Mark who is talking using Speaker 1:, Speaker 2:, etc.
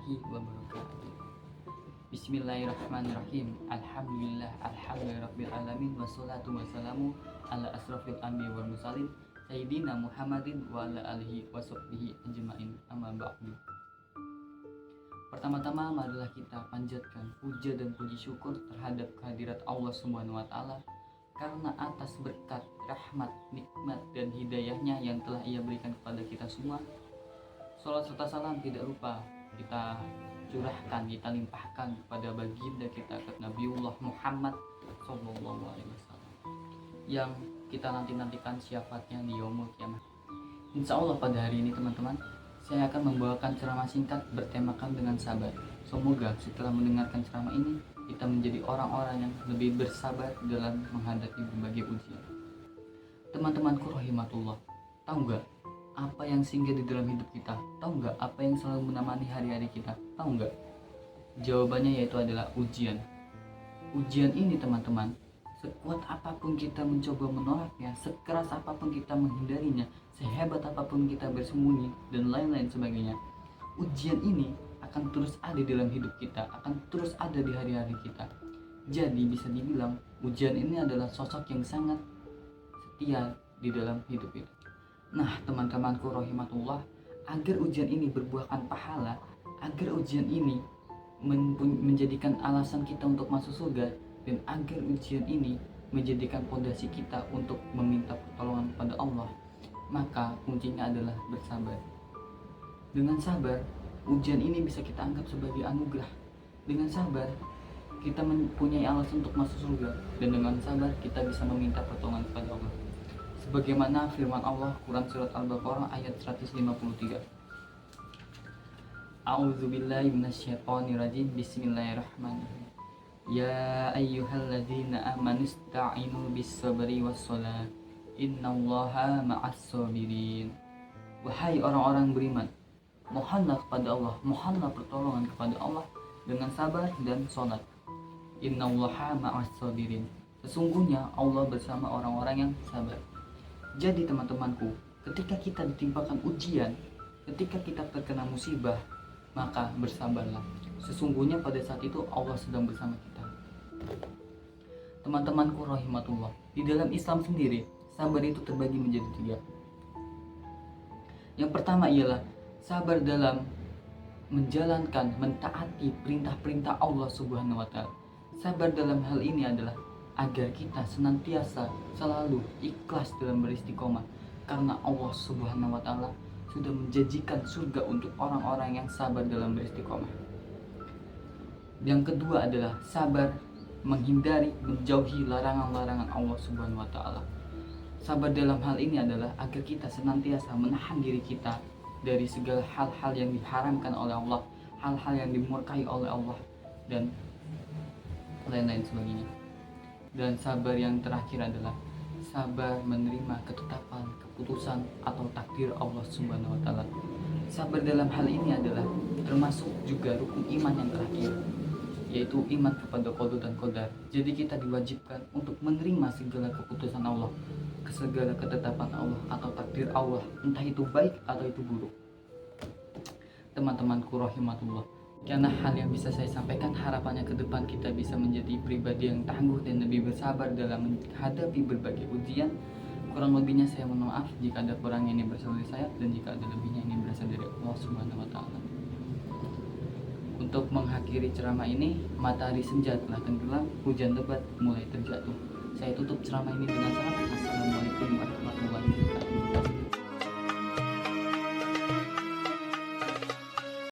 Speaker 1: warahmatullahi wabarakatuh. Bismillahirrahmanirrahim. Alhamdulillahirabbil wassalatu wassalamu ala asrofil anbiya wal mursalin sayyidina Muhammadin wa ala alihi washabbihi ajmain. Amma ba'du. Pertama-tama marilah kita panjatkan puja dan puji syukur terhadap kehadirat Allah Subhanahu wa taala karena atas berkat, rahmat, nikmat dan hidayahnya yang telah Ia berikan kepada kita semua. Salat serta salam tidak lupa kita curahkan, kita limpahkan kepada baginda kita, Nabiullah Muhammad Sallallahu Alaihi Wasallam, yang kita nantikan syafaatnya di yaumul kiamat. Insya Allah pada hari ini teman-teman, saya akan membawakan ceramah singkat bertemakan dengan sabar. Semoga setelah mendengarkan ceramah ini, kita menjadi orang-orang yang lebih bersabar dalam menghadapi berbagai ujian. Teman-temanku rahimatullah, tahu nggak apa yang singgah di dalam hidup kita? Tahu nggak apa yang selalu menemani hari-hari kita? Tahu nggak? Jawabannya yaitu adalah ujian. Ujian ini teman-teman, sekuat apapun kita mencoba menolaknya, sekeras apapun kita menghindarinya, sehebat apapun kita bersembunyi dan lain-lain sebagainya, ujian ini akan terus ada dalam hidup kita, akan terus ada di hari-hari kita. Jadi bisa dibilang ujian ini adalah sosok yang sangat setia di dalam hidup kita. Nah teman-temanku rahimatullah, agar ujian ini berbuahkan pahala, agar ujian ini menjadikan alasan kita untuk masuk surga, dan agar ujian ini menjadikan fondasi kita untuk meminta pertolongan kepada Allah, maka kuncinya adalah bersabar. Dengan sabar, ujian ini bisa kita anggap sebagai anugerah. Dengan sabar, kita mempunyai alasan untuk masuk surga, dan dengan sabar kita bisa meminta pertolongan kepada Allah. Sebagaimana firman Allah Quran surat Al-Baqarah ayat 153. A'udzubillahi minasyaitonirrajim. Bismillahirrahmanirrahim. Ya ayyuhalladzina amanu ista'inu bis-sabri was-shalah. Innallaha ma'as-sabirin. Wahai orang-orang beriman, mohonlah kepada Allah, mohonlah pertolongan kepada Allah dengan sabar dan salat. Innallaha ma'as-sabirin. Sesungguhnya Allah bersama orang-orang yang sabar. Jadi teman-temanku, ketika kita ditimpakan ujian, ketika kita terkena musibah, maka bersabarlah. Sesungguhnya pada saat itu Allah sedang bersama kita. Teman-temanku rahimatullah, di dalam Islam sendiri, sabar itu terbagi menjadi 3. Yang pertama ialah sabar dalam menjalankan, mentaati perintah-perintah Allah Subhanahu wa taala. Sabar dalam hal ini adalah agar kita senantiasa selalu ikhlas dalam beristiqomah, karena Allah Subhanahu wa taala sudah menjanjikan surga untuk orang-orang yang sabar dalam beristiqomah. Yang kedua adalah sabar menghindari, menjauhi larangan-larangan Allah Subhanahu wa taala. Sabar dalam hal ini adalah agar kita senantiasa menahan diri kita dari segala hal-hal yang diharamkan oleh Allah, hal-hal yang dimurkai oleh Allah, dan lain-lain sebagainya. Dan sabar yang terakhir adalah sabar menerima ketetapan, keputusan atau takdir Allah Subhanahu wa taala. Sabar dalam hal ini adalah termasuk juga rukun iman yang terakhir, yaitu iman kepada qada dan qadar. Jadi kita diwajibkan untuk menerima segala keputusan Allah, segala ketetapan Allah atau takdir Allah, entah itu baik atau itu buruk. Teman-temanku rahimatullah, karena hal yang bisa saya sampaikan, harapannya ke depan kita bisa menjadi pribadi yang tangguh dan lebih bersabar dalam menghadapi berbagai ujian. Kurang lebihnya saya mohon maaf jika ada kurangnya, ini berasal dari saya, dan jika ada lebihnya ini berasal dari Allah Subhanahu wa taala. Untuk mengakhiri ceramah ini, matahari senja telah tenggelam, hujan lebat mulai terjatuh. Saya tutup ceramah ini dengan salam.